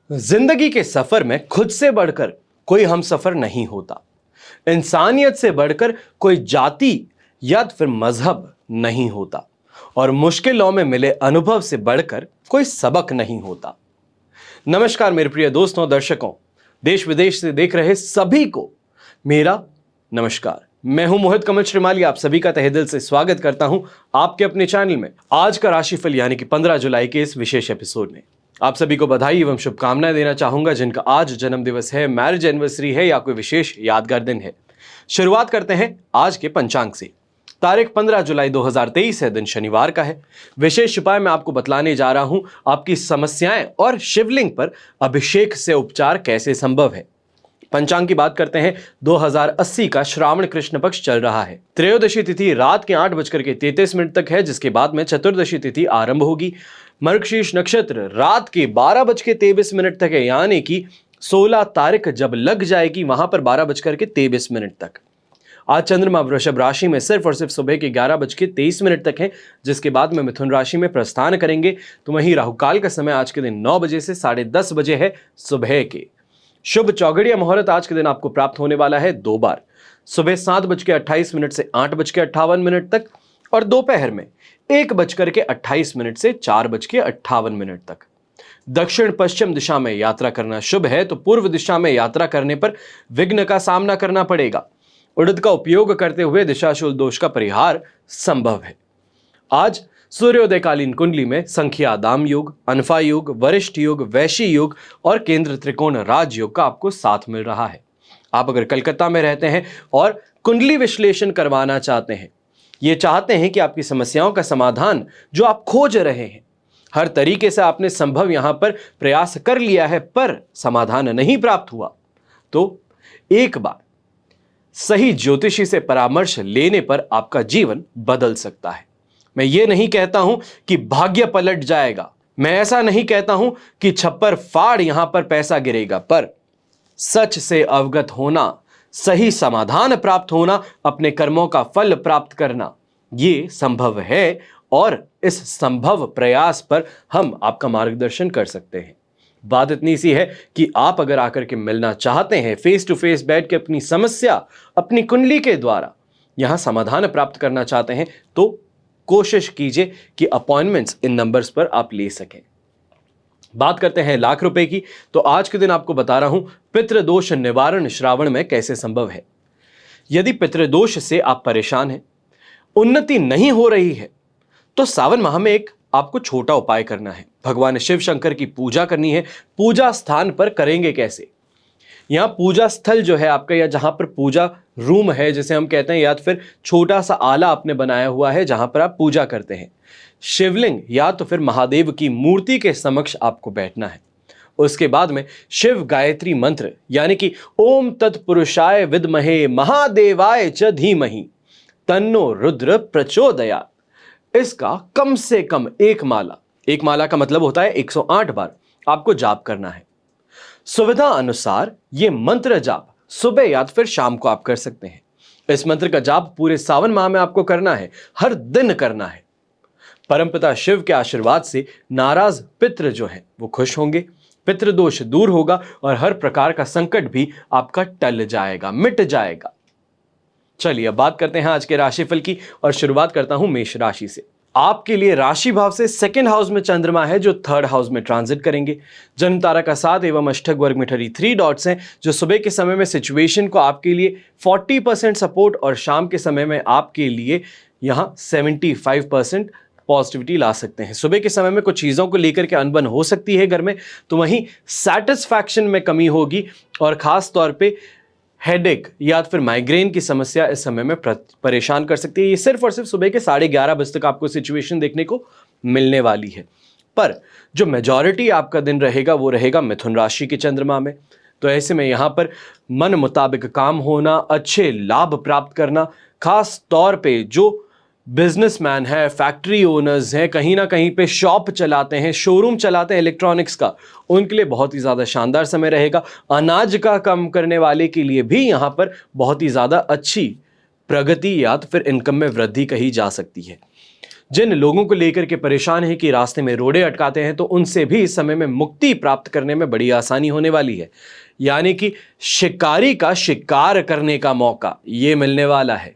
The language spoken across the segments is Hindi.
जिंदगी के सफर में खुद से बढ़कर कोई हम सफर नहीं होता। इंसानियत से बढ़कर कोई जाति या फिर मजहब नहीं होता और मुश्किलों में मिले अनुभव से बढ़कर कोई सबक नहीं होता। नमस्कार मेरे प्रिय दोस्तों, दर्शकों, देश विदेश से देख रहे सभी को मेरा नमस्कार। मैं हूं मोहित कमल श्रीमाली, आप सभी का तहे दिल से स्वागत करता हूं आपके अपने चैनल में। आज का राशिफल यानी कि 15 जुलाई के इस विशेष एपिसोड में आप सभी को बधाई एवं शुभकामनाएं देना चाहूंगा जिनका आज जन्म दिवस है, मैरिज एनिवर्सरी है या कोई विशेष यादगार दिन है। शुरुआत करते हैं आज के पंचांग से। तारीख 15 जुलाई 2023 है, दिन शनिवार का है। विशेष उपाय मैं आपको बतलाने जा रहा हूं, आपकी समस्याएं और शिवलिंग पर अभिषेक से उपचार कैसे संभव है। पंचांग की बात करते हैं। 2080 का श्रावण कृष्ण पक्ष चल रहा है। त्रयोदशी तिथि रात के 8:33 तक है, जिसके बाद में चतुर्दशी तिथि आरंभ होगी। मृगशीर्ष नक्षत्र रात के 12:23 तक है, यानी कि 16 तारीख जब लग जाएगी वहां पर 12:23 तक। आज चंद्रमा वृषभ राशि में सिर्फ और सिर्फ सुबह के 11:23 तक है, जिसके बाद में मिथुन राशि में प्रस्थान करेंगे। तो वहीं राहुकाल का समय आज के दिन 9 बजे से 10:30 बजे है सुबह के। शुभ चौगड़िया मुहूर्त आज के दिन आपको प्राप्त होने वाला है 2 बार, सुबह 7:28 से 8:58 तक और दोपहर में 1:28 से 4:58 तक। दक्षिण पश्चिम दिशा में यात्रा करना शुभ है, तो पूर्व दिशा में यात्रा करने पर विघ्न का सामना करना पड़ेगा। उड़द का उपयोग करते हुए दिशाशूल दोष का परिहार संभव है। आज सूर्योदयकालीन कुंडली में संख्या दाम योग, अनफा योग, वरिष्ठ योग, वैशी योग और केंद्र त्रिकोण राज योग का आपको साथ मिल रहा है। आप अगर कलकत्ता में रहते हैं और कुंडली विश्लेषण करवाना चाहते हैं, ये चाहते हैं कि आपकी समस्याओं का समाधान जो आप खोज रहे हैं, हर तरीके से आपने संभव यहां पर प्रयास कर लिया है पर समाधान नहीं प्राप्त हुआ, तो एक बार सही ज्योतिषी से परामर्श लेने पर आपका जीवन बदल सकता है। मैं ये नहीं कहता हूं कि भाग्य पलट जाएगा, मैं ऐसा नहीं कहता हूं कि छप्पर फाड़ यहां पर पैसा गिरेगा, पर सच से अवगत होना, सही समाधान प्राप्त होना, अपने कर्मों का फल प्राप्त करना, ये संभव है और इस संभव प्रयास पर हम आपका मार्गदर्शन कर सकते हैं। बात इतनी सी है कि आप अगर आकर के मिलना चाहते हैं, फेस टू फेस बैठ के अपनी समस्या अपनी कुंडली के द्वारा यहां समाधान प्राप्त करना चाहते हैं, तो कोशिश कीजिए कि अपॉइंटमेंट्स इन नंबर्स पर आप ले सकें। बात करते हैं लाख रुपए की, तो आज के दिन आपको बता रहा हूं पितृदोष निवारण श्रावण में कैसे संभव है। यदि पितृदोष से आप परेशान हैं, उन्नति नहीं हो रही है, तो सावन माह में एक आपको छोटा उपाय करना है। भगवान शिव शंकर की पूजा करनी है। पूजा स्थान पर करेंगे कैसे? यहां पूजा स्थल जो है आपका, या जहां पर पूजा रूम है जिसे हम कहते हैं, या फिर छोटा सा आला आपने बनाया हुआ है जहां पर आप पूजा करते हैं, शिवलिंग या तो फिर महादेव की मूर्ति के समक्ष आपको बैठना है। उसके बाद में शिव गायत्री मंत्र यानी कि ओम तत्पुरुषाय विद्महे महादेवाय च धीमहि तन्नो रुद्र प्रचोदयात्, इसका कम से कम एक माला का मतलब होता है 108 बार आपको जाप करना है। सुविधा अनुसार ये मंत्र जाप सुबह या फिर शाम को आप कर सकते हैं। इस मंत्र का जाप पूरे सावन माह में आपको करना है, हर दिन करना है। परमपिता शिव के आशीर्वाद से नाराज पितृ जो है वो खुश होंगे, पितृदोष दूर होगा और हर प्रकार का संकट भी आपका टल जाएगा, मिट जाएगा। चलिए अब बात करते हैं आज के राशिफल की और शुरुआत करता हूं मेष राशि से। आपके लिए राशि भाव से सेकंड हाउस में चंद्रमा है जो थर्ड हाउस में ट्रांजिट करेंगे। जन्म तारा का 7 एवं अष्टक वर्ग में 3 डॉट्स हैं, जो सुबह के समय में सिचुएशन को आपके लिए 40% सपोर्ट और शाम के समय में आपके लिए यहां 75% पॉजिटिविटी ला सकते हैं। सुबह के समय में कुछ चीज़ों को लेकर के अनबन हो सकती है घर में, तो वहीं सेटिस्फैक्शन में कमी होगी और खास तौर पे हेडेक या फिर माइग्रेन की समस्या इस समय में परेशान कर सकती है। ये सिर्फ और सिर्फ सुबह के 11:30 बजे तक आपको सिचुएशन देखने को मिलने वाली है, पर जो मेजॉरिटी आपका दिन रहेगा वो रहेगा मिथुन राशि के चंद्रमा में। तो ऐसे में यहाँ पर मन मुताबिक काम होना, अच्छे लाभ प्राप्त करना, खास तौर पे जो बिजनेसमैन है, फैक्ट्री ओनर्स हैं, कहीं ना कहीं पे शॉप चलाते हैं, शोरूम चलाते हैं इलेक्ट्रॉनिक्स का, उनके लिए बहुत ही ज़्यादा शानदार समय रहेगा। अनाज का काम करने वाले के लिए भी यहाँ पर बहुत ही ज़्यादा अच्छी प्रगति या तो फिर इनकम में वृद्धि कही जा सकती है। जिन लोगों को लेकर के परेशान है कि रास्ते में रोड़े अटकाते हैं, तो उनसे भी इस समय में मुक्ति प्राप्त करने में बड़ी आसानी होने वाली है। यानी कि शिकारी का शिकार करने का मौका ये मिलने वाला है।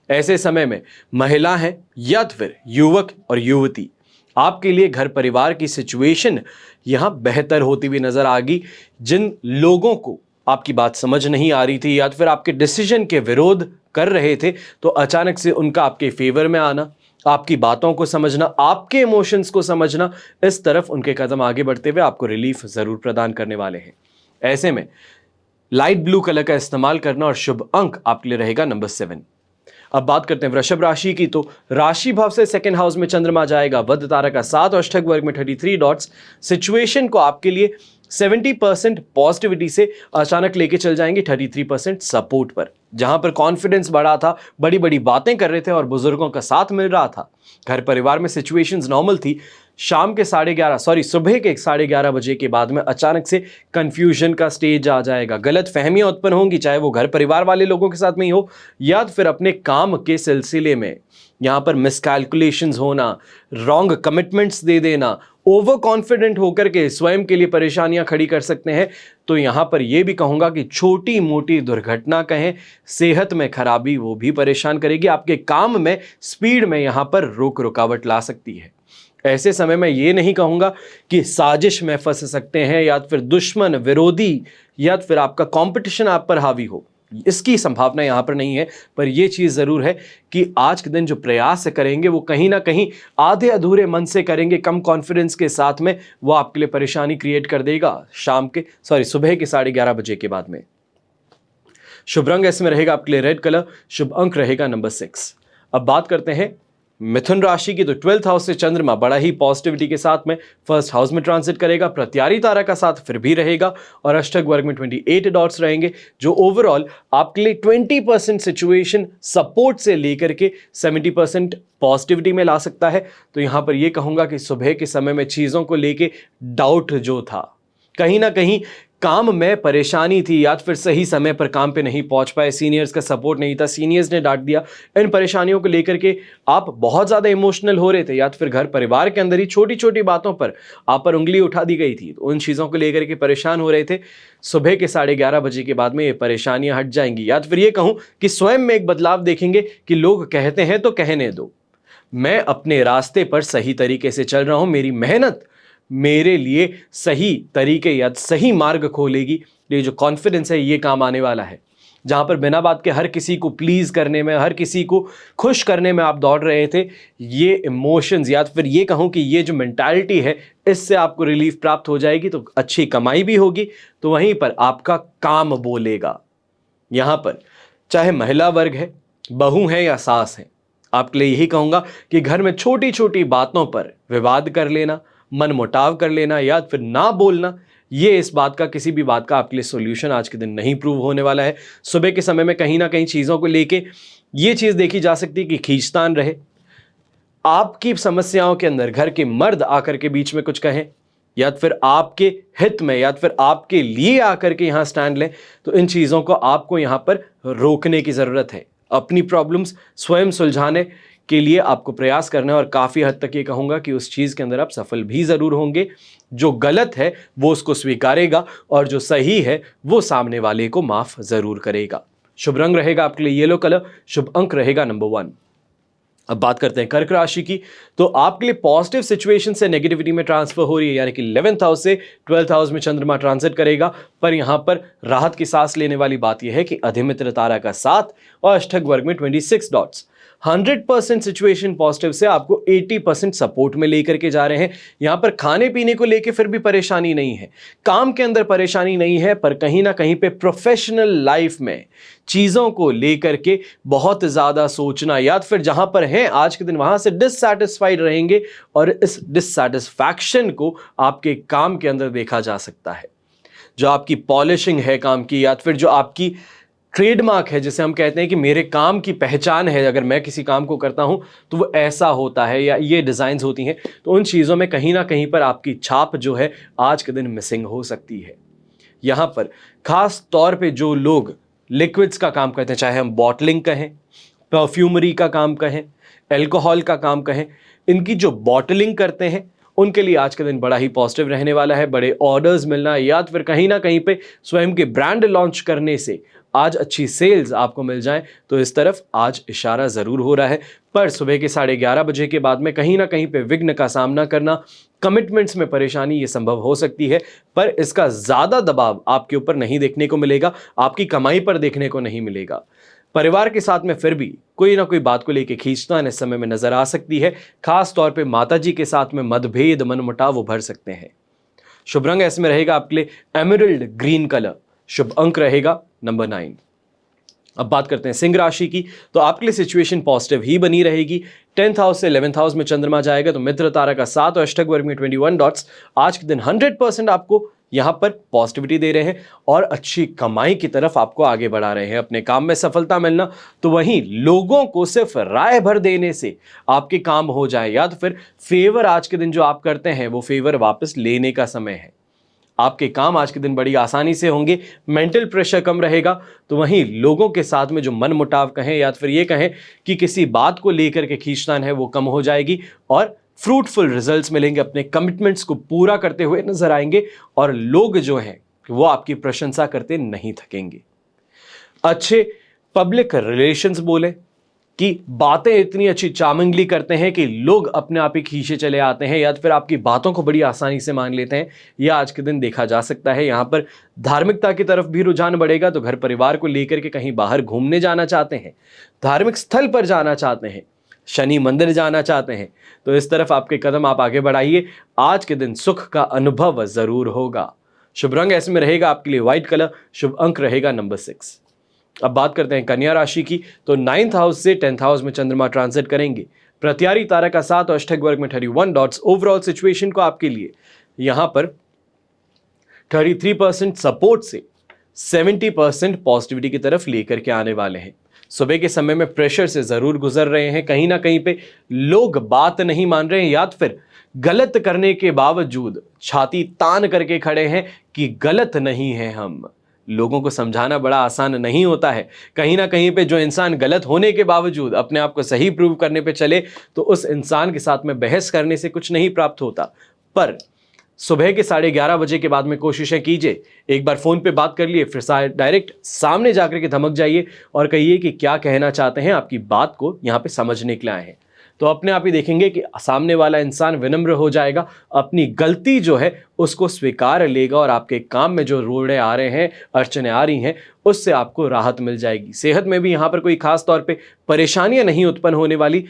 ऐसे समय में महिला है या फिर युवक और युवती, आपके लिए घर परिवार की सिचुएशन यहां बेहतर होती हुई नजर आ गई। जिन लोगों को आपकी बात समझ नहीं आ रही थी या फिर आपके डिसीजन के विरोध कर रहे थे, तो अचानक से उनका आपके फेवर में आना, आपकी बातों को समझना, आपके इमोशंस को समझना, इस तरफ उनके कदम आगे बढ़ते हुए आपको रिलीफ जरूर प्रदान करने वाले हैं। ऐसे में लाइट ब्लू कलर का इस्तेमाल करना और शुभ अंक आपके लिए रहेगा नंबर 7। अब बात करते हैं वृषभ राशि की। तो राशि भाव से सेकंड हाउस में चंद्रमा जाएगा, वध तारा का 7 और अष्टक वर्ग में 33 डॉट्स सिचुएशन को आपके लिए 70% पॉजिटिविटी से अचानक लेके चल जाएंगे 33% सपोर्ट पर। जहां पर कॉन्फिडेंस बढ़ा था, बड़ी बड़ी बातें कर रहे थे और बुजुर्गों का साथ मिल रहा था, घर परिवार में सिचुएशंस नॉर्मल थी, सुबह के 11:30 बजे के बाद में अचानक से कंफ्यूजन का स्टेज आ जाएगा। गलत फहमियां उत्पन्न होंगी, चाहे वो घर परिवार वाले लोगों के साथ में ही हो या फिर अपने काम के सिलसिले में। यहां पर मिसकैलकुलेशंस होना, रॉन्ग कमिटमेंट्स दे देना, ओवर कॉन्फिडेंट होकर के स्वयं के लिए परेशानियां खड़ी कर सकते हैं। तो यहां पर यह भी कहूंगा कि छोटी मोटी दुर्घटना कहें, सेहत में खराबी, वो भी परेशान करेगी। आपके काम में स्पीड में यहां पर रुकावट ला सकती है। ऐसे समय में ये नहीं कहूंगा कि साजिश में फंस सकते हैं या फिर दुश्मन, विरोधी या फिर आपका कंपटीशन आप पर हावी हो, इसकी संभावना यहां पर नहीं है। पर यह चीज जरूर है कि आज के दिन जो प्रयास करेंगे वो कहीं ना कहीं आधे अधूरे मन से करेंगे, कम कॉन्फिडेंस के साथ में, वो आपके लिए परेशानी क्रिएट कर देगा सुबह के 11:30 बजे के बाद में। शुभ रंग इसमें रहेगा आपके लिए रेड कलर, शुभ अंक रहेगा नंबर 6। अब बात करते हैं मिथुन राशि की। तो 12th हाउस से चंद्रमा बड़ा ही पॉजिटिविटी के साथ में फर्स्ट हाउस में ट्रांसिट करेगा, प्रत्यारी तारा का साथ फिर भी रहेगा और अष्टक वर्ग में 28 डॉट्स रहेंगे, जो ओवरऑल आपके लिए 20% सिचुएशन सपोर्ट से लेकर के 70% पॉजिटिविटी में ला सकता है। तो यहां पर यह कहूंगा कि सुबह के समय में चीजों को लेके डाउट जो था, कहीं ना कहीं काम में परेशानी थी या फिर सही समय पर काम पे नहीं पहुंच पाए, सीनियर्स का सपोर्ट नहीं था, सीनियर्स ने डांट दिया, इन परेशानियों को लेकर के आप बहुत ज़्यादा इमोशनल हो रहे थे या फिर घर परिवार के अंदर ही छोटी छोटी बातों पर आप पर उंगली उठा दी गई थी, तो उन चीज़ों को लेकर के परेशान हो रहे थे। सुबह के 11:30 बजे के बाद में ये परेशानियां हट जाएंगी। या फिर ये कहूँ कि स्वयं में एक बदलाव देखेंगे कि लोग कहते हैं तो कहने दो, मैं अपने रास्ते पर सही तरीके से चल रहा हूँ, मेरी मेहनत मेरे लिए सही तरीके या सही मार्ग खोलेगी। ये जो कॉन्फिडेंस है ये काम आने वाला है। जहां पर बिना बात के हर किसी को प्लीज करने में, हर किसी को खुश करने में आप दौड़ रहे थे, ये इमोशंस या फिर ये कहूं कि ये जो मेंटालिटी है, इससे आपको रिलीफ प्राप्त हो जाएगी। तो अच्छी कमाई भी होगी, तो वहीं पर आपका काम बोलेगा। यहां पर चाहे महिला वर्ग है, बहू है या सास है, आपके लिए यही कहूंगा कि घर में छोटी छोटी बातों पर विवाद कर लेना, मन मुटाव कर लेना या फिर ना बोलना, ये इस बात का, किसी भी बात का आपके लिए सॉल्यूशन आज के दिन नहीं प्रूव होने वाला है। सुबह के समय में कहीं ना कहीं चीज़ों को लेके ये चीज़ देखी जा सकती है कि खींचतान रहे, आपकी समस्याओं के अंदर घर के मर्द आकर के बीच में कुछ कहें या फिर आपके हित में या फिर आपके लिए आकर के यहाँ स्टैंड लें, तो इन चीज़ों को आपको यहाँ पर रोकने की ज़रूरत है। अपनी प्रॉब्लम्स स्वयं सुलझाने के लिए आपको प्रयास करना है और काफ़ी हद तक ये कहूँगा कि उस चीज़ के अंदर आप सफल भी ज़रूर होंगे। जो गलत है वो उसको स्वीकारेगा और जो सही है वो सामने वाले को माफ़ ज़रूर करेगा। शुभ रंग रहेगा आपके लिए येलो कलर, शुभ अंक रहेगा नंबर 1। अब बात करते हैं कर्क राशि की। तो आपके लिए पॉजिटिव सिचुएशन से नेगेटिविटी में ट्रांसफर हो रही है, यानी कि 11th हाउस से 12th हाउस में चंद्रमा ट्रांजिट करेगा। पर यहां पर राहत की सांस लेने वाली बात यह है कि अधिमित्र तारा का 7 और अष्टक वर्ग में 26 डॉट्स 100% सिचुएशन पॉजिटिव से आपको 80% सपोर्ट में लेकर के जा रहे हैं। यहां पर खाने पीने को लेकर फिर भी परेशानी नहीं है, काम के अंदर परेशानी नहीं है, पर कहीं ना कहीं पे प्रोफेशनल लाइफ में चीजों को लेकर के बहुत ज्यादा सोचना या फिर जहां पर हैं आज के दिन वहां से डिससैटिस्फाइड रहेंगे और इस डिससैटिस्फैक्शन को आपके काम के अंदर देखा जा सकता है। जो आपकी पॉलिशिंग है काम की या फिर जो आपकी ट्रेडमार्क है, जिसे हम कहते हैं कि मेरे काम की पहचान है, अगर मैं किसी काम को करता हूं तो वो ऐसा होता है या ये डिज़ाइंस होती हैं, तो उन चीज़ों में कहीं ना कहीं पर आपकी छाप जो है आज के दिन मिसिंग हो सकती है। यहाँ पर खास तौर पे जो लोग लिक्विड्स का काम करते हैं, चाहे हम बॉटलिंग कहें, परफ्यूमरी का काम कहें, एल्कोहल का काम कहें, इनकी जो बॉटलिंग करते हैं उनके लिए आज का दिन बड़ा ही पॉजिटिव रहने वाला है। बड़े ऑर्डर्स मिलना या फिर कहीं ना कहीं पे स्वयं के ब्रांड लॉन्च करने से आज अच्छी सेल्स आपको मिल जाएं, तो इस तरफ आज इशारा जरूर हो रहा है। पर सुबह के 11:30 के बाद में कहीं ना कहीं पे विघ्न का सामना करना, कमिटमेंट्स में परेशानी ये संभव हो सकती है, पर इसका ज्यादा दबाव आपके ऊपर नहीं देखने को मिलेगा, आपकी कमाई पर देखने को नहीं मिलेगा। परिवार के साथ में फिर भी कोई ना कोई बात को लेकर खींचतान इस समय में नजर आ सकती है। खास तौर पे माताजी के साथ में मतभेद, मनमुटाव उभर सकते हैं। शुभ रंग ऐसे में रहेगा आपके लिए एमरल्ड ग्रीन कलर। शुभ अंक रहेगा नंबर 9। अब बात करते हैं सिंह राशि की, तो आपके लिए सिचुएशन पॉजिटिव ही बनी रहेगी। 10th हाउस से 11th हाउस में चंद्रमा जाएगा, तो मित्र तारा का 7 और अष्टक वर्ग में 21 डॉट्स आज के दिन 100% आपको यहां पर पॉजिटिविटी दे रहे हैं और अच्छी कमाई की तरफ आपको आगे बढ़ा रहे हैं। अपने काम में सफलता मिलना, तो वहीं लोगों को सिर्फ राय भर देने से आपके काम हो जाए, या तो फिर फेवर आज के दिन जो आप करते हैं वो फेवर वापस लेने का समय है। आपके काम आज के दिन बड़ी आसानी से होंगे, मेंटल प्रेशर कम रहेगा, तो वहीं लोगों के साथ में जो मन मुटाव कहें या फिर ये कहें कि किसी बात को लेकर के खींचतान है, वो कम हो जाएगी और फ्रूटफुल रिजल्ट्स मिलेंगे। अपने कमिटमेंट्स को पूरा करते हुए नजर आएंगे और लोग जो हैं वो आपकी प्रशंसा करते नहीं थकेंगे। अच्छे पब्लिक रिलेशंस बोले कि बातें इतनी अच्छी चार्मिंगली करते हैं कि लोग अपने आप ही खींचे चले आते हैं या फिर आपकी बातों को बड़ी आसानी से मान लेते हैं। यह आज के दिन देखा जा सकता है। यहाँ पर धार्मिकता की तरफ भी रुझान बढ़ेगा, तो घर परिवार को लेकर के कहीं बाहर घूमने जाना चाहते हैं, धार्मिक स्थल पर जाना चाहते हैं, शनि मंदिर जाना चाहते हैं, तो इस तरफ आपके कदम आप आगे बढ़ाइए। आज के दिन सुख का अनुभव जरूर होगा। शुभ रंग ऐसे में रहेगा आपके लिए व्हाइट कलर। शुभ अंक रहेगा नंबर 6। अब बात करते हैं कन्या राशि की, तो 9th हाउस से 10th हाउस में चंद्रमा ट्रांजिट करेंगे। प्रत्यारी तारा का 7 और अष्टक वर्ग में 31 डॉट्स ओवरऑल सिचुएशन को आपके लिए यहां पर 33% सपोर्ट से 70% पॉजिटिविटी की तरफ लेकर के आने वाले हैं। सुबह के समय में प्रेशर से जरूर गुजर रहे हैं, कहीं ना कहीं पे लोग बात नहीं मान रहे हैं या फिर गलत करने के बावजूद छाती तान करके खड़े हैं कि गलत नहीं है हम। लोगों को समझाना बड़ा आसान नहीं होता है। कहीं ना कहीं पे जो इंसान गलत होने के बावजूद अपने आप को सही प्रूव करने पे चले, तो उस इंसान के साथ में बहस करने से कुछ नहीं प्राप्त होता। पर सुबह के 11:30 के बाद में कोशिशें कीजिए, एक बार फोन पे बात कर लिए, फिर डायरेक्ट सामने जाकर के धमक जाइए और कहिए कि क्या कहना चाहते हैं, आपकी बात को यहाँ पे समझने के लिए आए हैं। तो अपने आप ही देखेंगे कि सामने वाला इंसान विनम्र हो जाएगा, अपनी गलती जो है उसको स्वीकार लेगा और आपके काम में जो रोड़े आ रहे हैं, अड़चने आ रही हैं, उससे आपको राहत मिल जाएगी। सेहत में भी यहाँ पर कोई खास तौर पे परेशानियां नहीं उत्पन्न होने वाली।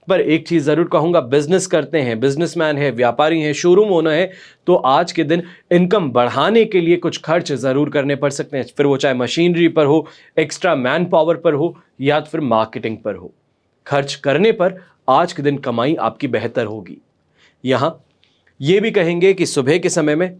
पर एक चीज जरूर कहूंगा, बिजनेस करते हैं, बिजनेसमैन है, व्यापारी हैं, शोरूम ओनर है, तो आज के दिन इनकम बढ़ाने के लिए कुछ खर्च जरूर करने पड़ सकते हैं। फिर वो चाहे मशीनरी पर हो, एक्स्ट्रा मैन पावर पर हो या फिर मार्केटिंग पर हो, खर्च करने पर आज के दिन कमाई आपकी बेहतर होगी। यहां यह भी कहेंगे कि सुबह के समय में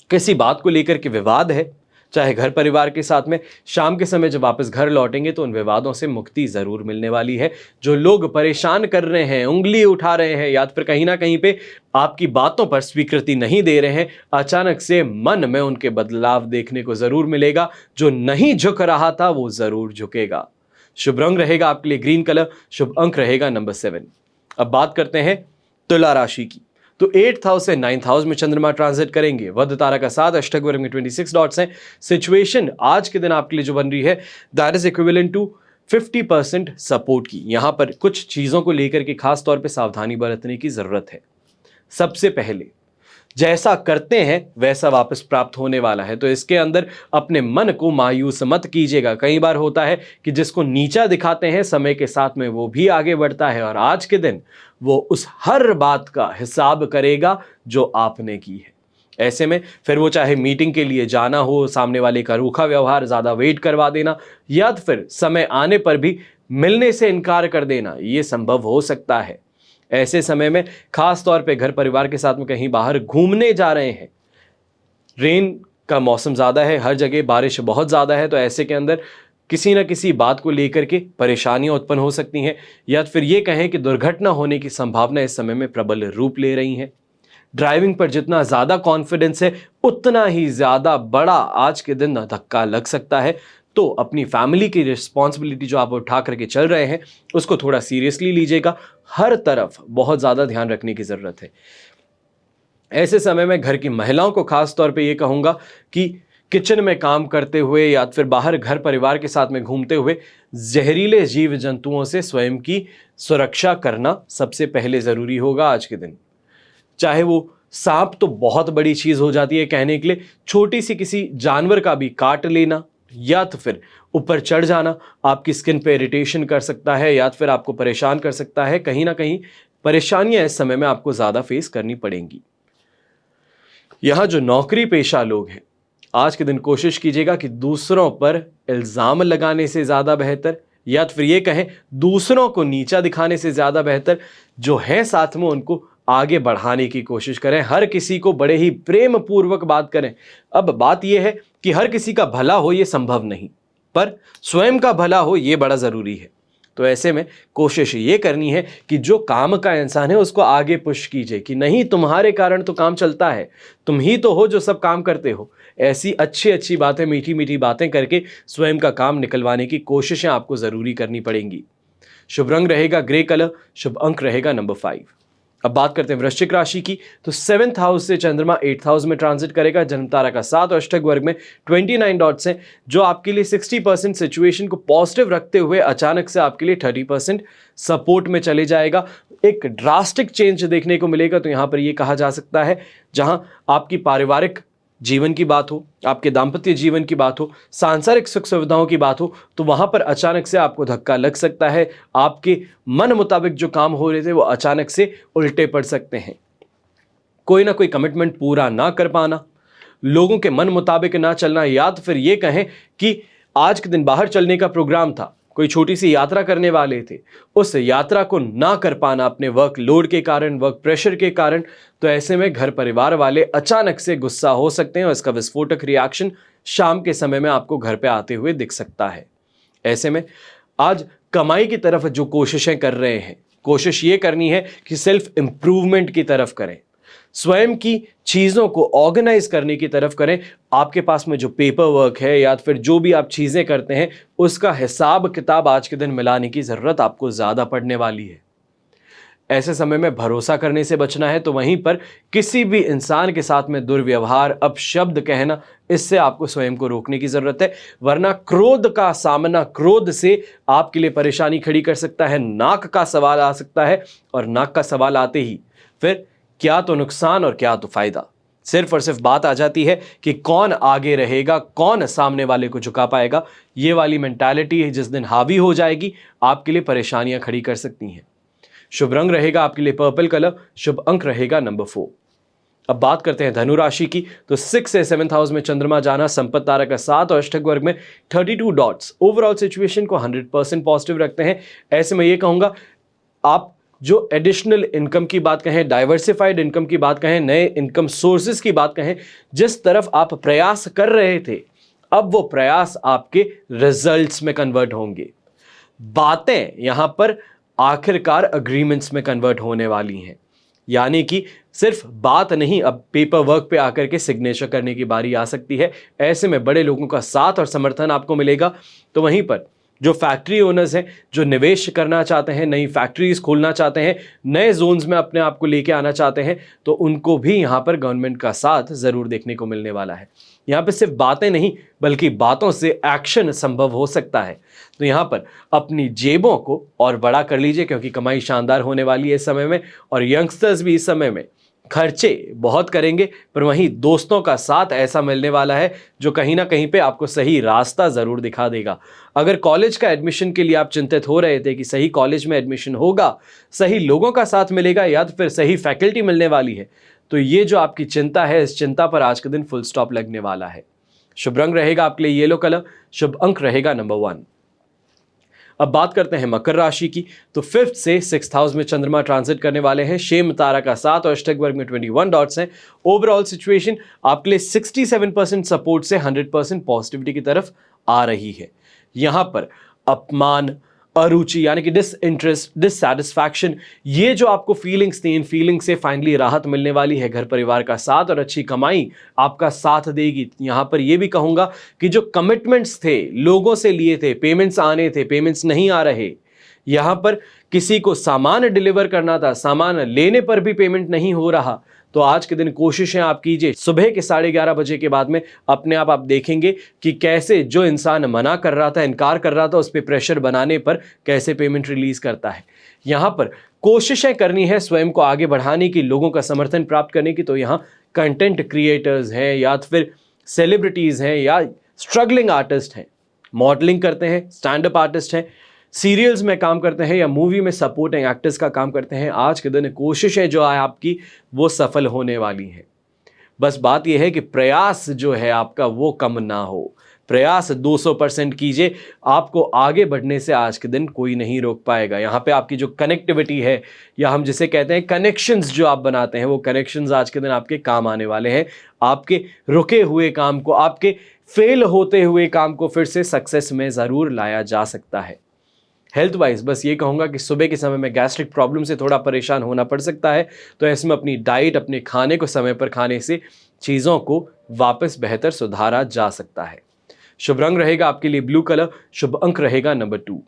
किसी बात को लेकर के विवाद है, चाहे घर परिवार के साथ में, शाम के समय जब वापस घर लौटेंगे तो उन विवादों से मुक्ति जरूर मिलने वाली है। जो लोग परेशान कर रहे हैं, उंगली उठा रहे हैं या फिर कहीं ना कहीं पे आपकी बातों पर स्वीकृति नहीं दे रहे हैं, अचानक से मन में उनके बदलाव देखने को जरूर मिलेगा। जो नहीं झुक रहा था वो जरूर झुकेगा। शुभ रंग रहेगा आपके लिए ग्रीन कलर। शुभ अंक रहेगा नंबर 7। अब बात करते हैं तुला राशि की, तो 8th हाउस से 9th हाउस में चंद्रमा ट्रांजिट करेंगे। वध तारा का 7 अष्टक वर्ग में 26 डॉट्स हैं। सिचुएशन आज के दिन आपके लिए जो बन रही है, that is equivalent to 50% support की। यहां पर कुछ चीजों को लेकर के खास तौर पे सावधानी बरतने की जरूरत है। सबसे पहले, जैसा करते हैं वैसा वापस प्राप्त होने वाला है, तो इसके अंदर अपने मन को मायूस मत कीजिएगा। कई बार होता है कि जिसको नीचा दिखाते हैं, समय के साथ में वो भी आगे बढ़ता है और आज के दिन वो उस हर बात का हिसाब करेगा जो आपने की है। ऐसे में फिर वो चाहे मीटिंग के लिए जाना हो, सामने वाले का रूखा व्यवहार, ज्यादा वेट करवा देना या फिर समय आने पर भी मिलने से इनकार कर देना, ये संभव हो सकता है। ऐसे समय में खास तौर पे घर परिवार के साथ में कहीं बाहर घूमने जा रहे हैं, रेन का मौसम ज्यादा है, हर जगह बारिश बहुत ज्यादा है, तो ऐसे के अंदर किसी न किसी बात को लेकर के परेशानियां उत्पन्न हो सकती हैं या फिर ये कहें कि दुर्घटना होने की संभावना इस समय में प्रबल रूप ले रही हैं। ड्राइविंग पर जितना ज्यादा कॉन्फिडेंस है, उतना ही ज्यादा बड़ा आज के दिन धक्का लग सकता है। तो अपनी फैमिली की रिस्पॉन्सिबिलिटी जो आप उठा करके चल रहे हैं उसको थोड़ा सीरियसली लीजिएगा। हर तरफ बहुत ज़्यादा ध्यान रखने की ज़रूरत है। ऐसे समय में घर की महिलाओं को खास तौर पे ये कहूँगा कि किचन में काम करते हुए या फिर बाहर घर परिवार के साथ में घूमते हुए जहरीले जीव जंतुओं से स्वयं की सुरक्षा करना सबसे पहले ज़रूरी होगा आज के दिन। चाहे वो सांप तो बहुत बड़ी चीज़ हो जाती है कहने के लिए, छोटी सी किसी जानवर का भी काट लेना या तो फिर ऊपर चढ़ जाना आपकी स्किन पे इरिटेशन कर सकता है या फिर आपको परेशान कर सकता है। कहीं ना कहीं परेशानियां इस समय में आपको ज़्यादा फेस करनी पड़ेंगी। यहाँ जो नौकरी पेशा लोग हैं, आज के दिन कोशिश कीजिएगा कि दूसरों पर इल्ज़ाम लगाने से ज़्यादा बेहतर या फिर ये कहें दूसरों को नीचा दिखाने से ज़्यादा बेहतर जो है साथ में उनको आगे बढ़ाने की कोशिश करें। हर किसी को बड़े ही प्रेम पूर्वक बात करें। अब बात यह है कि हर किसी का भला हो ये संभव नहीं, पर स्वयं का भला हो ये बड़ा ज़रूरी है। तो ऐसे में कोशिश ये करनी है कि जो काम का इंसान है उसको आगे पुश कीजिए कि नहीं, तुम्हारे कारण तो काम चलता है, तुम ही तो हो जो सब काम करते हो। ऐसी अच्छी अच्छी बातें, मीठी मीठी बातें करके स्वयं का काम निकलवाने की कोशिशें आपको ज़रूरी करनी पड़ेंगी। शुभ रंग रहेगा ग्रे कलर, शुभ अंक रहेगा नंबर 5। अब बात करते हैं वृश्चिक राशि की। तो 7th हाउस से चंद्रमा 8th हाउस में ट्रांजिट करेगा। जन्म तारा का 7 और अष्टक वर्ग में 29 डॉट्स हैं, जो आपके लिए 60% सिचुएशन को पॉजिटिव रखते हुए अचानक से आपके लिए 30% सपोर्ट में चले जाएगा। एक ड्रास्टिक चेंज देखने को मिलेगा। तो यहां पर यह कहा जा सकता है जहां आपकी पारिवारिक जीवन की बात हो, आपके दाम्पत्य जीवन की बात हो, सांसारिक सुख सुविधाओं की बात हो, तो वहां पर अचानक से आपको धक्का लग सकता है। आपके मन मुताबिक जो काम हो रहे थे वो अचानक से उल्टे पड़ सकते हैं। कोई ना कोई कमिटमेंट पूरा ना कर पाना, लोगों के मन मुताबिक ना चलना, या तो फिर ये कहें कि आज के दिन बाहर चलने का प्रोग्राम था, कोई छोटी सी यात्रा करने वाले थे, उस यात्रा को ना कर पाना अपने वर्क लोड के कारण, वर्क प्रेशर के कारण। तो ऐसे में घर परिवार वाले अचानक से गुस्सा हो सकते हैं और इसका विस्फोटक रिएक्शन शाम के समय में आपको घर पे आते हुए दिख सकता है। ऐसे में आज कमाई की तरफ जो कोशिशें कर रहे हैं, कोशिश ये करनी है कि सेल्फ इंप्रूवमेंट की तरफ करें, स्वयं की चीज़ों को ऑर्गेनाइज करने की तरफ करें। आपके पास में जो पेपर वर्क है या फिर जो भी आप चीज़ें करते हैं उसका हिसाब किताब आज के दिन मिलाने की ज़रूरत आपको ज़्यादा पड़ने वाली है। ऐसे समय में भरोसा करने से बचना है। तो वहीं पर किसी भी इंसान के साथ में दुर्व्यवहार, अपशब्द कहना, इससे आपको स्वयं को रोकने की ज़रूरत है, वरना क्रोध का सामना, क्रोध से आपके लिए परेशानी खड़ी कर सकता है। नाक का सवाल आ सकता है और नाक का सवाल आते ही फिर क्या तो नुकसान और क्या तो फायदा। सिर्फ और सिर्फ बात आ जाती है कि कौन आगे रहेगा, कौन सामने वाले को झुका पाएगा। ये वाली मेंटालिटी है जिस दिन हावी हो जाएगी आपके लिए परेशानियां खड़ी कर सकती हैं। शुभ रंग रहेगा आपके लिए पर्पल कलर, शुभ अंक रहेगा नंबर 4। अब बात करते हैं धनु राशि की। तो 6 से 7th हाउस में चंद्रमा जाना, संपत्ति तारा का 7 और अष्टक वर्ग में 32 डॉट्स ओवरऑल सिचुएशन को 100% पॉजिटिव रखते हैं। ऐसे में ये कहूंगा, आप जो एडिशनल इनकम की बात कहें, डाइवर्सिफाइड इनकम की बात कहें, नए इनकम सोर्सेज की बात कहें, जिस तरफ आप प्रयास कर रहे थे अब वो प्रयास आपके रिजल्ट्स में कन्वर्ट होंगे। बातें यहां पर आखिरकार अग्रीमेंट्स में कन्वर्ट होने वाली हैं, यानी कि सिर्फ बात नहीं, अब पेपर वर्क पे आकर के सिग्नेचर करने की बारी आ सकती है। ऐसे में बड़े लोगों का साथ और समर्थन आपको मिलेगा। तो वहीं पर जो फैक्ट्री ओनर्स हैं, जो निवेश करना चाहते हैं, नई फैक्ट्रीज खोलना चाहते हैं, नए जोन्स में अपने आप को लेके आना चाहते हैं, तो उनको भी यहाँ पर गवर्नमेंट का साथ ज़रूर देखने को मिलने वाला है। यहाँ पे सिर्फ बातें नहीं बल्कि बातों से एक्शन संभव हो सकता है। तो यहाँ पर अपनी जेबों को और बड़ा कर लीजिए, क्योंकि कमाई शानदार होने वाली है इस समय में। और यंगस्टर्स भी इस समय में खर्चे बहुत करेंगे, पर वहीं दोस्तों का साथ ऐसा मिलने वाला है जो कहीं ना कहीं पे आपको सही रास्ता ज़रूर दिखा देगा। अगर कॉलेज का एडमिशन के लिए आप चिंतित हो रहे थे कि सही कॉलेज में एडमिशन होगा, सही लोगों का साथ मिलेगा या तो फिर सही फैकल्टी मिलने वाली है, तो ये जो आपकी चिंता है, इस चिंता पर आज के दिन फुल स्टॉप लगने वाला है। शुभ रंग रहेगा आपके लिए येलो कलर, शुभ अंक रहेगा नंबर 1। अब बात करते हैं मकर राशि की। तो 5th से 6th हाउस में चंद्रमा ट्रांजिट करने वाले हैं। शेम तारा का 7 और अष्टक वर्ग में 21 डॉट्स हैं। ओवरऑल सिचुएशन आपके लिए 67% सपोर्ट से 100% पॉजिटिविटी की तरफ आ रही है। यहां पर अपमान, अरुचि यानी कि डिसइंटरेस्ट, डिससैटिस्फैक्शन, ये जो आपको फीलिंग्स थी, इन फीलिंग से फाइनली राहत मिलने वाली है। घर परिवार का साथ और अच्छी कमाई आपका साथ देगी। यहां पर यह भी कहूंगा कि जो कमिटमेंट्स थे, लोगों से लिए थे, पेमेंट्स आने थे, पेमेंट्स नहीं आ रहे, यहां पर किसी को सामान डिलीवर करना था, सामान लेने पर भी पेमेंट नहीं हो रहा, तो आज के दिन कोशिशें आप कीजिए सुबह के 11:30 बजे के बाद में अपने आप देखेंगे कि कैसे जो इंसान मना कर रहा था, इनकार कर रहा था, उस पर प्रेशर बनाने पर कैसे पेमेंट रिलीज करता है। यहां पर कोशिशें करनी है स्वयं को आगे बढ़ाने की, लोगों का समर्थन प्राप्त करने की। तो यहां कंटेंट क्रिएटर्स हैं या फिर सेलिब्रिटीज हैं या स्ट्रगलिंग आर्टिस्ट हैं, मॉडलिंग करते हैं, स्टैंड अप आर्टिस्ट हैं, सीरियल्स में काम करते हैं या मूवी में सपोर्टिंग एक्टर्स का काम करते हैं, आज के दिन कोशिशें जो है आपकी वो सफल होने वाली हैं। बस बात यह है कि प्रयास जो है आपका वो कम ना हो। प्रयास 200% कीजिए, आपको आगे बढ़ने से आज के दिन कोई नहीं रोक पाएगा। यहाँ पे आपकी जो कनेक्टिविटी है या हम जिसे कहते हैं कनेक्शंस जो आप बनाते हैं, वो कनेक्शंस आज के दिन आपके काम आने वाले हैं। आपके रुके हुए काम को, आपके फेल होते हुए काम को फिर से सक्सेस में ज़रूर लाया जा सकता है। हेल्थ वाइज बस ये कहूँगा कि सुबह के समय में गैस्ट्रिक प्रॉब्लम से थोड़ा परेशान होना पड़ सकता है, तो ऐसे में अपनी डाइट, अपने खाने को समय पर खाने से चीज़ों को वापस बेहतर सुधारा जा सकता है। शुभ रंग रहेगा आपके लिए ब्लू कलर, शुभ अंक रहेगा नंबर 2।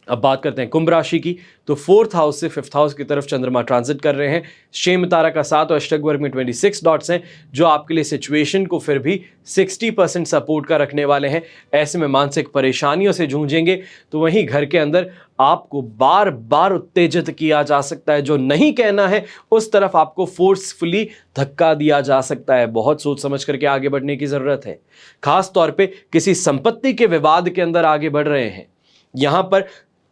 अब बात करते हैं कुंभ राशि की, तो 4th हाउस से 5th हाउस की तरफ चंद्रमा ट्रांजिट कर रहे हैं। शेम तारा का 7 और अष्टक वर्ग में 26 डॉट्स हैं, जो आपके लिए सिचुएशन को फिर भी 60% सपोर्ट का रखने वाले हैं। ऐसे में मानसिक परेशानियों से जूझेंगे, तो वहीं घर के अंदर आपको बार बार उत्तेजित किया जा सकता है। जो नहीं कहना है उस तरफ आपको फोर्सफुली धक्का दिया जा सकता है। बहुत सोच समझ करके आगे बढ़ने की जरूरत है। खास तौर पे किसी संपत्ति के विवाद के अंदर आगे बढ़ रहे हैं। यहां पर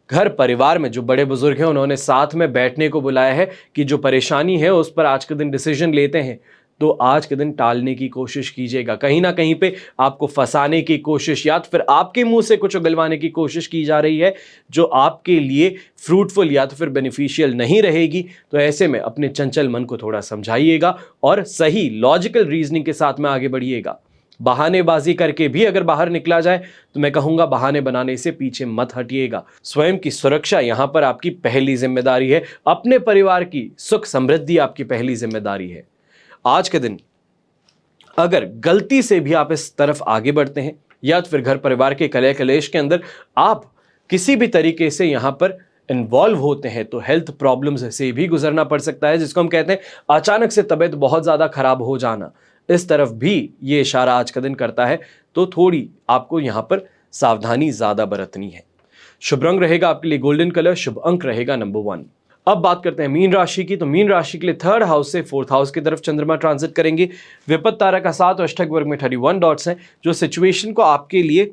घर परिवार में जो बड़े बुजुर्ग हैं, उन्होंने साथ में बैठने को बुलाया है कि जो परेशानी है उस पर आज के दिन डिसीजन लेते हैं, तो आज के दिन टालने की कोशिश कीजिएगा। कहीं ना कहीं पे आपको फंसाने की कोशिश या तो फिर आपके मुंह से कुछ उगलवाने की कोशिश की जा रही है, जो आपके लिए फ्रूटफुल या तो फिर बेनिफिशियल नहीं रहेगी। तो ऐसे में अपने चंचल मन को थोड़ा समझाइएगा और सही लॉजिकल रीजनिंग के साथ में आगे बढ़िएगा। बहानेबाजी करके भी अगर बाहर निकला जाए तो मैं कहूंगा बहाने बनाने से पीछे मत हटिएगा। स्वयं की सुरक्षा यहां पर आपकी पहली जिम्मेदारी है। अपने परिवार की सुख समृद्धि आपकी पहली जिम्मेदारी है। आज के दिन अगर गलती से भी आप इस तरफ आगे बढ़ते हैं या तो फिर घर परिवार के कलह कलेश के अंदर आप किसी भी तरीके से यहां पर इन्वॉल्व होते हैं, तो हेल्थ प्रॉब्लम्स से भी गुजरना पड़ सकता है, जिसको हम कहते हैं अचानक से तबीयत बहुत ज्यादा खराब हो जाना। इस तरफ भी ये इशारा आज का दिन करता है, तो थोड़ी आपको यहां पर सावधानी ज्यादा बरतनी है। शुभ रंग रहेगा आपके लिए गोल्डन कलर, शुभ अंक रहेगा नंबर 1। अब बात करते हैं मीन राशि की, तो मीन राशि के लिए 3rd हाउस से 4th हाउस की तरफ चंद्रमा ट्रांजिट करेंगे। विपत्त तारा का 7 और अष्टक वर्ग में 31 डॉट्स हैं, जो सिचुएशन को आपके लिए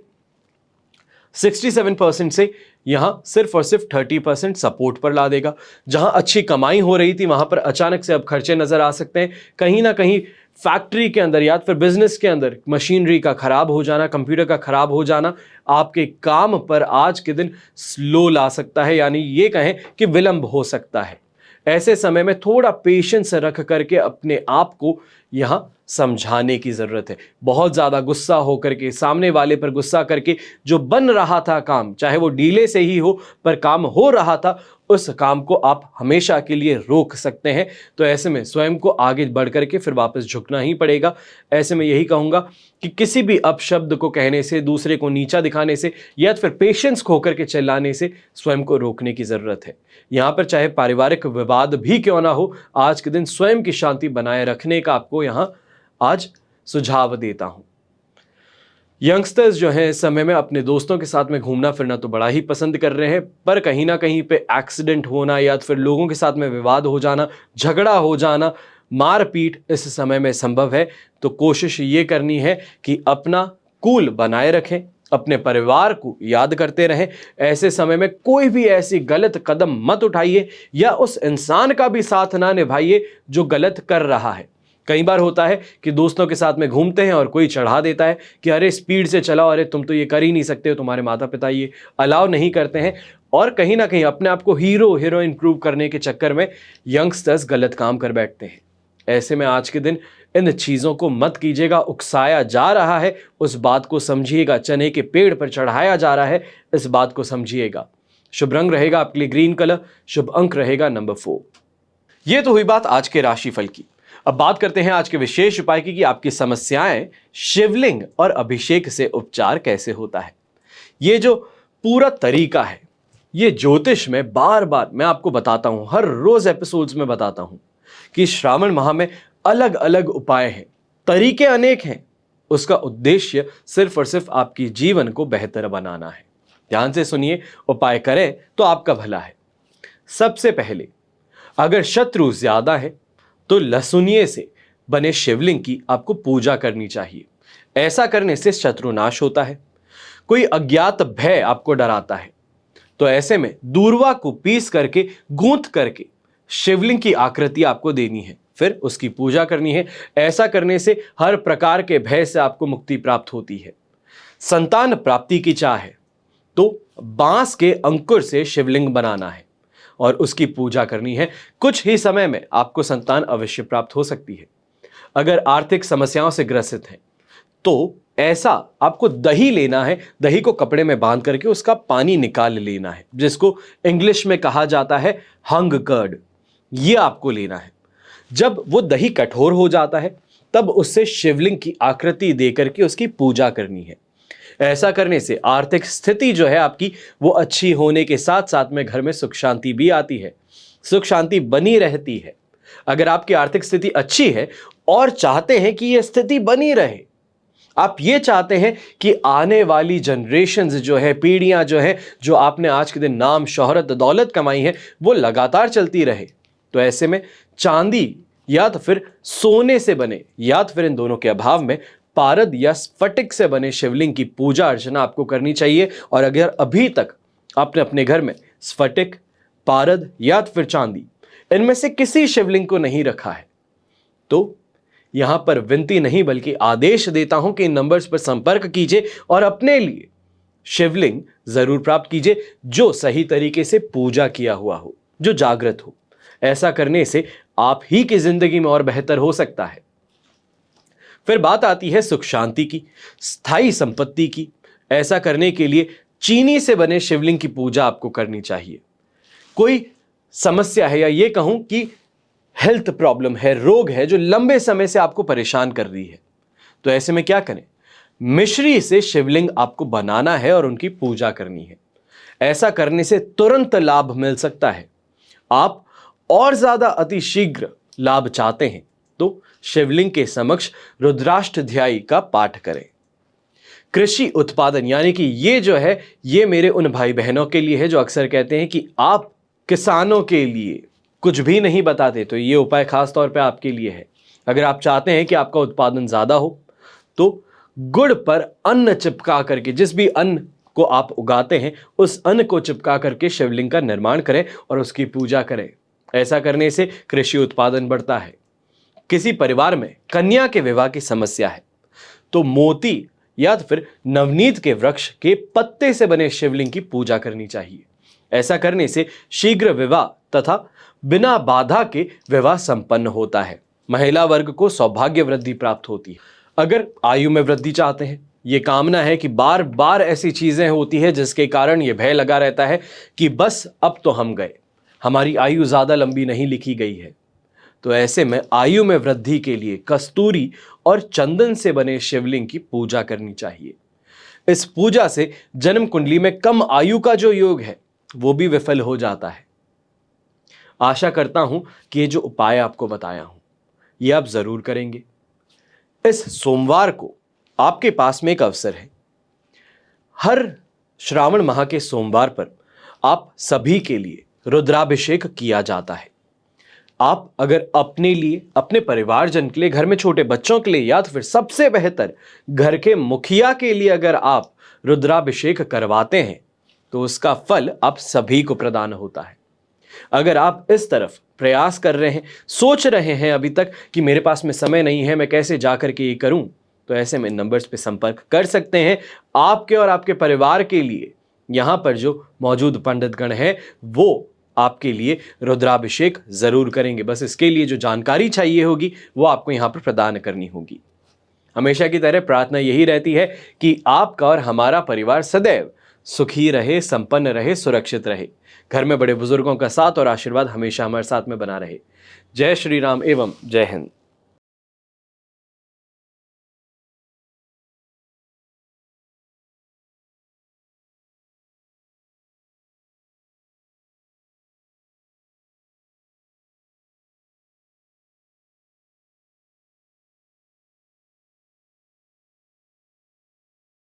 67% से यहां सिर्फ और सिर्फ 30% सपोर्ट पर ला देगा। जहां अच्छी कमाई हो रही थी वहां पर अचानक से अब खर्चे नजर आ सकते हैं। कहीं ना कहीं फैक्ट्री के अंदर या फिर बिजनेस के अंदर मशीनरी का खराब हो जाना, कंप्यूटर का खराब हो जाना आपके काम पर आज के दिन स्लो ला सकता है, यानी ये कहें कि विलंब हो सकता है। ऐसे समय में थोड़ा पेशेंस रख करके अपने आप को यहां समझाने की जरूरत है। बहुत ज्यादा गुस्सा होकर के, सामने वाले पर गुस्सा करके जो बन रहा था काम, चाहे वो डीले से ही हो पर काम हो रहा था, उस काम को आप हमेशा के लिए रोक सकते हैं। तो ऐसे में स्वयं को आगे बढ़ करके फिर वापस झुकना ही पड़ेगा। ऐसे में यही कहूंगा कि किसी भी अपशब्द को कहने से, दूसरे को नीचा दिखाने से या फिर पेशेंस खो करके चिल्लाने से स्वयं को रोकने की जरूरत है। यहां पर चाहे पारिवारिक विवाद भी क्यों ना हो, आज के दिन स्वयं की शांति बनाए रखने का आपको यहां आज सुझाव देता हूं। यंगस्टर्स जो हैं इस समय में अपने दोस्तों के साथ में घूमना फिरना तो बड़ा ही पसंद कर रहे हैं, पर कहीं ना कहीं पे एक्सीडेंट होना या फिर लोगों के साथ में विवाद हो जाना, झगड़ा हो जाना, मारपीट इस समय में संभव है। तो कोशिश ये करनी है कि अपना कूल बनाए रखें, अपने परिवार को याद करते रहें। ऐसे समय में कोई भी ऐसी गलत कदम मत उठाइए या उस इंसान का भी साथ ना निभाइए जो गलत कर रहा है। कई बार होता है कि दोस्तों के साथ में घूमते हैं और कोई चढ़ा देता है कि अरे स्पीड से चलाओ, अरे तुम तो ये कर ही नहीं सकते हो, तुम्हारे माता पिता ये अलाउ नहीं करते हैं, और कहीं ना कहीं अपने आप को हीरो हीरोइन प्रूव करने के चक्कर में यंगस्टर्स गलत काम कर बैठते हैं। ऐसे में आज के दिन इन चीजों को मत कीजिएगा। उकसाया जा रहा है उस बात को समझिएगा, चने के पेड़ पर चढ़ाया जा रहा है इस बात को समझिएगा। शुभ रंग रहेगा आपके लिए ग्रीन कलर, शुभ अंक रहेगा नंबर 4। यह तो हुई बात आज के राशिफल की। अब बात करते हैं आज के विशेष उपाय की कि आपकी समस्याएं शिवलिंग और अभिषेक से उपचार कैसे होता है। ये जो पूरा तरीका है, ये ज्योतिष में बार बार मैं आपको बताता हूं, हर रोज एपिसोड्स में बताता हूं कि श्रावण माह में अलग अलग उपाय हैं, तरीके अनेक हैं। उसका उद्देश्य सिर्फ और सिर्फ आपकी जीवन को बेहतर बनाना है। ध्यान से सुनिए, उपाय करें तो आपका भला है। सबसे पहले, अगर शत्रु ज्यादा है तो लहसुनिये से बने शिवलिंग की आपको पूजा करनी चाहिए। ऐसा करने से शत्रु नाश होता है। कोई अज्ञात भय आपको डराता है तो ऐसे में दूर्वा को पीस करके गूंथ करके शिवलिंग की आकृति आपको देनी है, फिर उसकी पूजा करनी है। ऐसा करने से हर प्रकार के भय से आपको मुक्ति प्राप्त होती है। संतान प्राप्ति की चाह है तो बांस के अंकुर से शिवलिंग बनाना है और उसकी पूजा करनी है। कुछ ही समय में आपको संतान अवश्य प्राप्त हो सकती है। अगर आर्थिक समस्याओं से ग्रसित हैं तो ऐसा आपको दही लेना है, दही को कपड़े में बांध करके उसका पानी निकाल लेना है, जिसको इंग्लिश में कहा जाता है हंग कर्ड। ये आपको लेना है। जब वो दही कठोर हो जाता है तब उससे शिवलिंग की आकृति देकर के उसकी पूजा करनी है। ऐसा करने से आर्थिक स्थिति जो है आपकी वो अच्छी होने के साथ साथ में घर में सुख शांति भी आती है, सुख शांति बनी रहती है। अगर आपकी आर्थिक स्थिति अच्छी है और चाहते हैं कि यह स्थिति बनी रहे, आप ये चाहते हैं कि आने वाली जनरेशंस जो है, पीढ़ियां जो है, जो आपने आज के दिन नाम शोहरत दौलत कमाई है वो लगातार चलती रहे, तो ऐसे में चांदी या तो फिर सोने से बने या तो फिर इन दोनों के अभाव में पारद या स्फटिक से बने शिवलिंग की पूजा अर्चना आपको करनी चाहिए। और अगर अभी तक आपने अपने घर में स्फटिक, पारद या तो फिर चांदी इनमें से किसी शिवलिंग को नहीं रखा है तो यहां पर विनती नहीं बल्कि आदेश देता हूं कि इन नंबर्स पर संपर्क कीजिए और अपने लिए शिवलिंग जरूर प्राप्त कीजिए जो सही तरीके से पूजा किया हुआ हो, जो जागृत हो। ऐसा करने से आप ही की जिंदगी में और बेहतर हो सकता है। फिर बात आती है सुख शांति की, स्थायी संपत्ति की। ऐसा करने के लिए चीनी से बने शिवलिंग की पूजा आपको करनी चाहिए। कोई समस्या है या ये कहूं कि हेल्थ प्रॉब्लम है, रोग है जो लंबे समय से आपको परेशान कर रही है, तो ऐसे में क्या करें? मिश्री से शिवलिंग आपको बनाना है और उनकी पूजा करनी है। ऐसा करने से तुरंत लाभ मिल सकता है। आप और ज्यादा अति शीघ्र लाभ चाहते हैं तो शिवलिंग के समक्ष रुद्राष्टध्यायी का पाठ करें। कृषि उत्पादन यानी कि ये जो है ये मेरे उन भाई बहनों के लिए है जो अक्सर कहते हैं कि आप किसानों के लिए कुछ भी नहीं बताते, तो ये उपाय खास तौर पे आपके लिए है। अगर आप चाहते हैं कि आपका उत्पादन ज्यादा हो तो गुड़ पर अन्न चिपका करके, जिस भी अन्न को आप उगाते हैं उस अन्न को चिपका करके शिवलिंग का निर्माण करें और उसकी पूजा करें। ऐसा करने से कृषि उत्पादन बढ़ता है। किसी परिवार में कन्या के विवाह की समस्या है तो मोती या तो फिर नवनीत के वृक्ष के पत्ते से बने शिवलिंग की पूजा करनी चाहिए। ऐसा करने से शीघ्र विवाह तथा बिना बाधा के विवाह संपन्न होता है। महिला वर्ग को सौभाग्य वृद्धि प्राप्त होती है। अगर आयु में वृद्धि चाहते हैं, ये कामना है कि बार बार ऐसी चीजें होती है जिसके कारण ये भय लगा रहता है कि बस अब तो हम गए, हमारी आयु ज्यादा लंबी नहीं लिखी गई है, तो ऐसे में आयु में वृद्धि के लिए कस्तूरी और चंदन से बने शिवलिंग की पूजा करनी चाहिए। इस पूजा से जन्म कुंडली में कम आयु का जो योग है वो भी विफल हो जाता है। आशा करता हूं कि ये जो उपाय आपको बताया हूं ये आप जरूर करेंगे। इस सोमवार को आपके पास में एक अवसर है। हर श्रावण माह के सोमवार पर आप सभी के लिए रुद्राभिषेक किया जाता है। आप अगर अपने लिए, अपने परिवारजन के लिए, घर में छोटे बच्चों के लिए या तो फिर सबसे बेहतर घर के मुखिया के लिए अगर आप रुद्राभिषेक करवाते हैं तो उसका फल आप सभी को प्रदान होता है। अगर आप इस तरफ प्रयास कर रहे हैं, सोच रहे हैं अभी तक कि मेरे पास में समय नहीं है, मैं कैसे जाकर के ये करूं, तो ऐसे में नंबर्स पे संपर्क कर सकते हैं। आपके और आपके परिवार के लिए यहां पर जो मौजूद पंडितगण हैं वो आपके लिए रुद्राभिषेक जरूर करेंगे। बस इसके लिए जो जानकारी चाहिए होगी वो आपको यहाँ पर प्रदान करनी होगी। हमेशा की तरह प्रार्थना यही रहती है कि आपका और हमारा परिवार सदैव सुखी रहे, संपन्न रहे, सुरक्षित रहे। घर में बड़े बुजुर्गों का साथ और आशीर्वाद हमेशा हमारे साथ में बना रहे। जय श्री राम एवं जय हिंद।